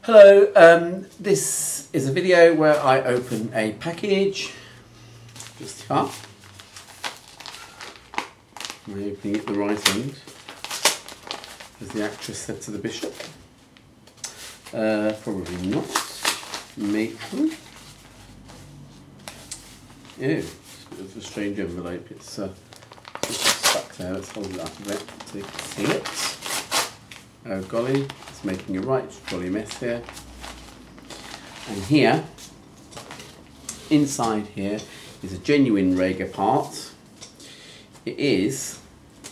Hello, this is a video where I open a package, just here. I'm opening it the right end, as the actress said to the bishop. Probably not. Maybe. Ew, it's a bit of a strange envelope. It's just stuck there. Let's hold it up a bit so you can see it. Oh golly, it's making a right jolly mess here. And here, inside here, is a genuine Rager part. It is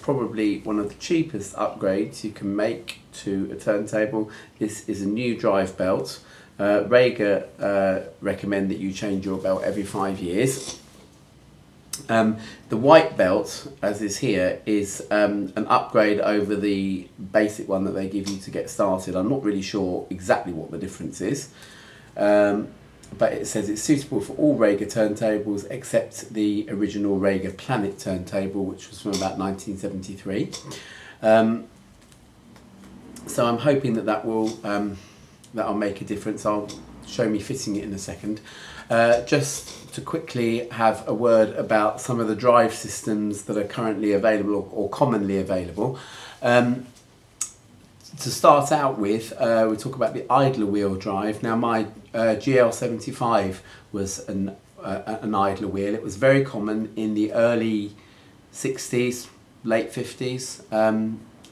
probably one of the cheapest upgrades you can make to a turntable. This is a new drive belt. Rager recommend that you change your belt every 5 years. The white belt, as is here, is an upgrade over the basic one that they give you to get started. I'm not really sure exactly what the difference is, but it says it's suitable for all Rager turntables except the original Rager Planet turntable, which was from about 1973. So I'm hoping that that'll make a difference. I'll show me fitting it in a second. Just to quickly have a word about some of the drive systems that are currently available or commonly available. To start out with, we talk about the idler wheel drive. Now my GL75 was an idler wheel. It was very common in the early 60s, late 50s.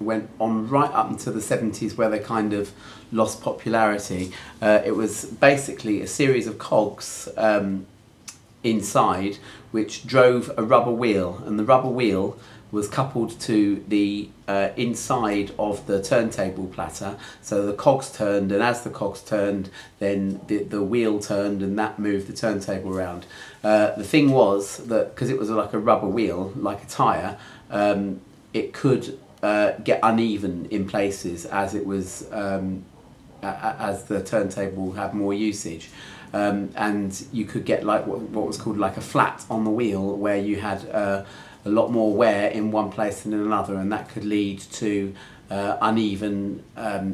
Went on right up until the 70s where they kind of lost popularity. It was basically a series of cogs inside which drove a rubber wheel, and the rubber wheel was coupled to the inside of the turntable platter, so the cogs turned, and as the cogs turned then the wheel turned, and that moved the turntable around. The thing was that because it was like a rubber wheel, like a tyre, it could get uneven in places as it was as the turntable had more usage, and you could get like what was called like a flat on the wheel, where you had a lot more wear in one place than in another, and that could lead to uneven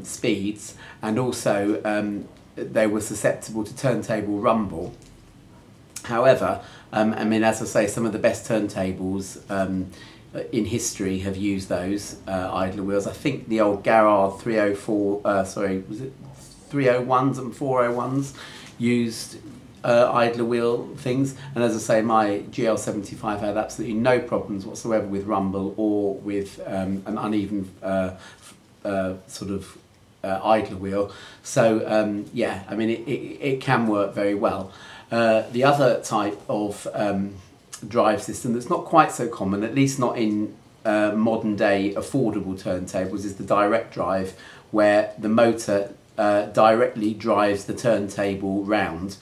speeds, and also they were susceptible to turntable rumble. However, I mean, as I say, some of the best turntables in history have used those idler wheels. I think the old Garrard 304, sorry, was it 301s and 401s used idler wheel things, and as I say, my GL75 had absolutely no problems whatsoever with rumble or with an uneven sort of idler wheel. So yeah, I mean it can work very well. The other type of drive system that's not quite so common, at least not in modern day affordable turntables, is the direct drive, where the motor directly drives the turntable round.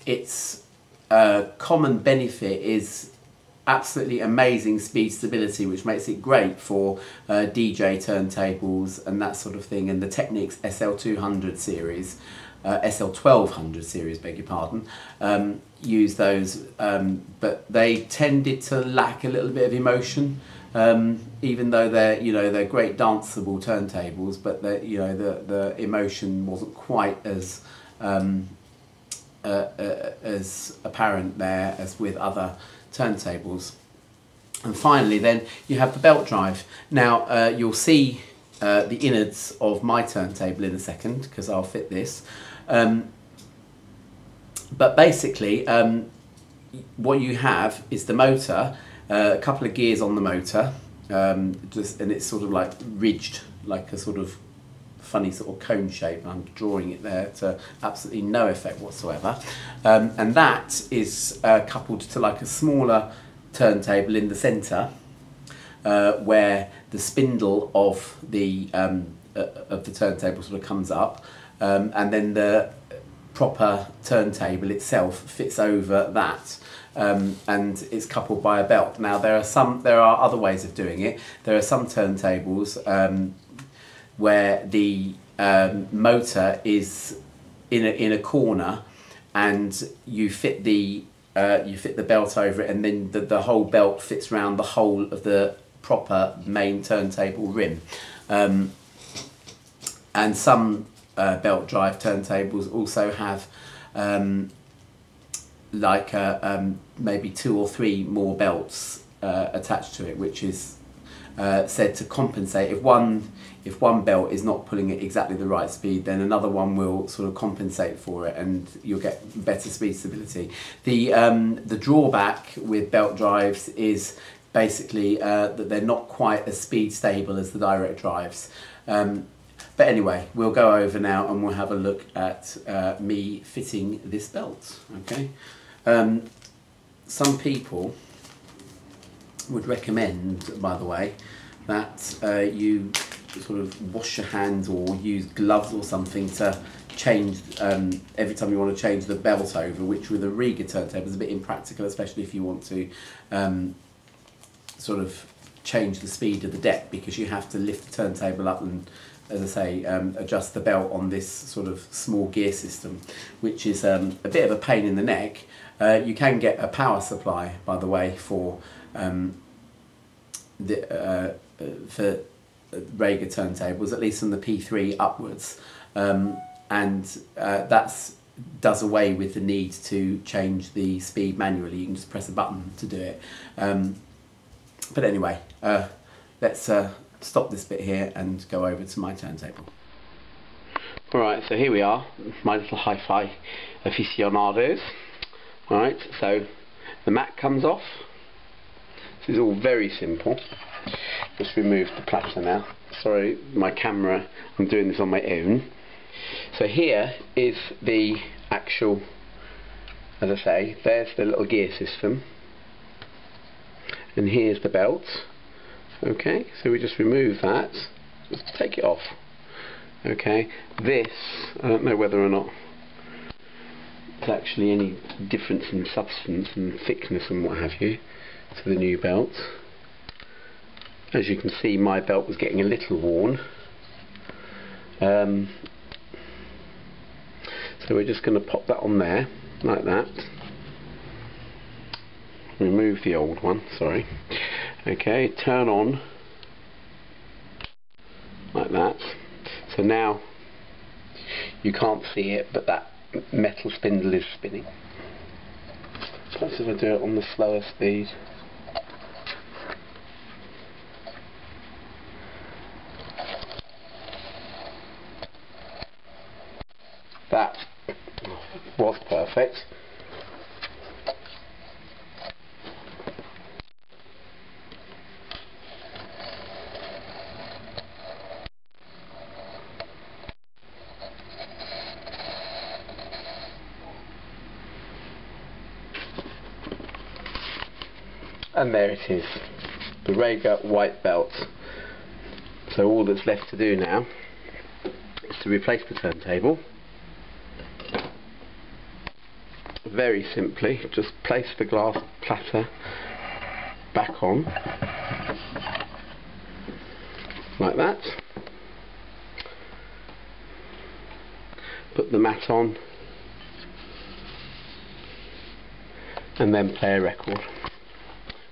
Its common benefit is absolutely amazing speed stability, which makes it great for DJ turntables and that sort of thing, and the Technics SL200 series, SL1200 series, beg your pardon, use those, but they tended to lack a little bit of emotion, even though they're great danceable turntables, but the emotion wasn't quite as apparent there as with other turntables. And finally then you have the belt drive. Now you'll see the innards of my turntable in a second, because I'll fit this. But basically what you have is the motor, a couple of gears on the motor, and it's sort of like ridged like a sort of funny sort of cone shape. I'm drawing it there to absolutely no effect whatsoever, and that is coupled to like a smaller turntable in the centre, where the spindle of the turntable sort of comes up, and then the proper turntable itself fits over that, and it's coupled by a belt. Now there are other ways of doing it. There are some turntables where the motor is in a corner, and you fit the belt over it, and then the whole belt fits around the whole of the proper main turntable rim. And some belt drive turntables also have maybe 2 or 3 more belts attached to it, which is said to compensate. If one belt is not pulling at exactly the right speed, then another one will sort of compensate for it, and you'll get better speed stability. The drawback with belt drives is basically that they're not quite as speed stable as the direct drives. But anyway, we'll go over now and we'll have a look at me fitting this belt. Okay. Some people would recommend, by the way, that you sort of wash your hands or use gloves or something to change every time you want to change the belt over, which with a Riga turntable is a bit impractical, especially if you want to sort of change the speed of the deck, because you have to lift the turntable up and, as I say, adjust the belt on this sort of small gear system, which is a bit of a pain in the neck. You can get a power supply, by the way, for Riga turntables, at least from the P3 upwards, and that does away with the need to change the speed manually. You can just press a button to do it. But anyway, let's stop this bit here and go over to my turntable. Alright, so here we are, my little hi-fi aficionados. Alright, so the mat comes off. This is all very simple. Just remove the platter now. Sorry, my camera, I'm doing this on my own. So here is the actual, as I say, there's the little gear system. And here's the belt. Okay, so we just remove that, just take it off. Okay, this, I don't know whether or not there's actually any difference in substance and thickness and what have you to the new belt. As you can see, my belt was getting a little worn. So we're just going to pop that on there, like that. Remove the old one, sorry. Okay, turn on, like that. So now you can't see it, but that metal spindle is spinning. Perhaps if I do it on the slower speed. That was perfect. And there it is, the Riga white belt. So all that's left to do now is to replace the turntable. Very simply, just place the glass platter back on, like that. Put the mat on, and then play a record,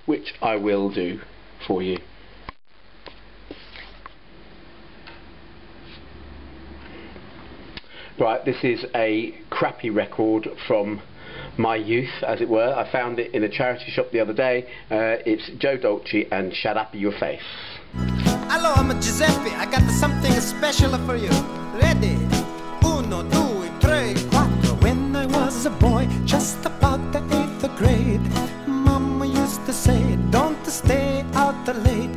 which I will do for you. Right, this is a crappy record from my youth, as it were. I found it in a charity shop the other day. It's Joe Dolce and Shaddup You Face. Hello, I'm Giuseppe. I got something special for you. Ready? Uno, due, tre, quattro. When I was a boy, just about the 8th grade, Mama used to say, don't stay out late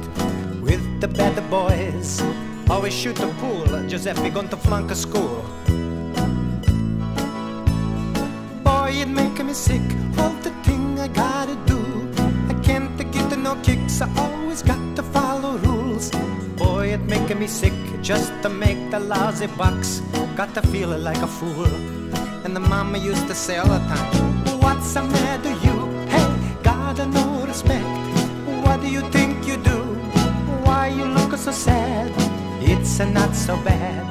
with the bad boys. Always shoot the pool. Giuseppe going to flunk a school. Boy, it make me sick, all the thing I gotta do. I can't get no kicks, I always got to follow rules. Boy, it make me sick, just to make the lousy bucks. Got to feel like a fool. And the mama used to say all the time, what's the matter you? Hey, gotta no respect. What do you think you do? Why you look so sad? It's not so bad,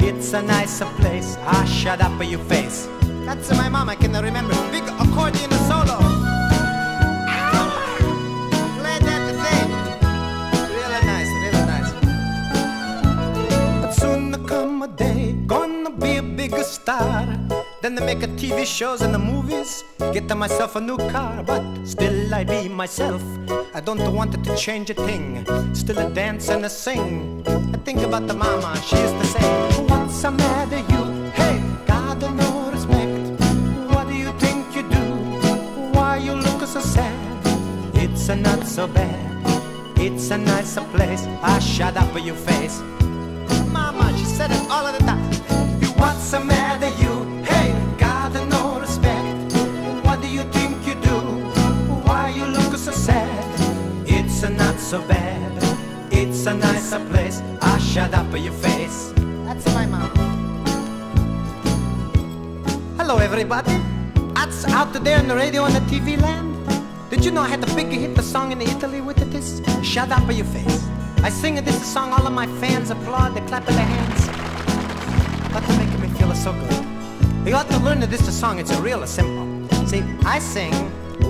it's a nicer place. Ah, shut up your face. That's my mom, I can remember. Big accordion solo. Play that thing. Really nice, really nice. But soon there come a day, gonna Then they make a TV shows and the movies. Get myself a new car, but still I be myself. I don't want it to change a thing. Still a dance and a sing. I think about the mama, she used to say, what's the matter you? Hey, got no respect. What do you think you do? Why you look so sad? It's not so bad. It's a nicer place. Shut up you face. Mama, she said it all of the time. What's the matter you? Hey, got no respect. What do you think you do? Why you look so sad? It's not so bad. It's a nicer place. Shut up your face. That's my mom. Hello everybody. That's out there on the radio and the TV land. Did you know I had the big hit the song in Italy with this? Shut up your face. I sing this song, all of my fans applaud, they clap their hands. But they're making me feel so good. You ought to learn this song, it's real simple. See, I sing,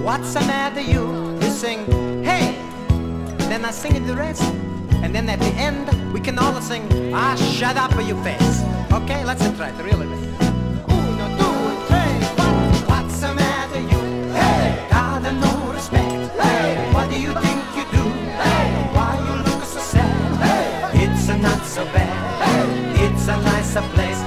what's the matter you? You sing, hey! Then I sing the rest. And then at the end, we can all sing, shut up your face. Okay, let's try it, really. Uno, due, tre, quattro. What's the matter you? Hey! Got no respect. Hey! What do you think you do? Hey! Why you look so sad? Hey! It's not so bad. Hey! It's a nicer place.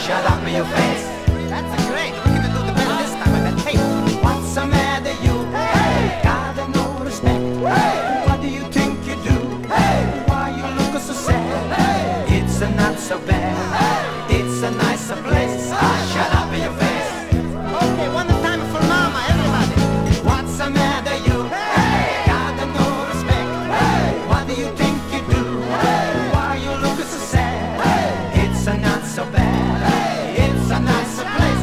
Shut up your face. That's great. We're gonna do the better this time. I bet. Hey, what's the matter you? Hey! Got no respect. Hey! What do you think you do? Hey! Why you look so sad? Hey! It's not so bad. Hey! It's a nicer place. Shut up your face. Okay, one time for mama, everybody. What's the matter you? Hey! Got no respect. Hey! What do you think you do? Hey! Why you look so sad? Hey! It's not so bad. Hey! It's a nicer place.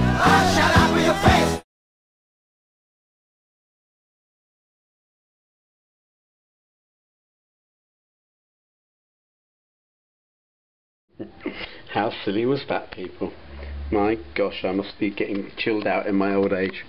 Shut up your face. How silly was that, people? My gosh, I must be getting chilled out in my old age.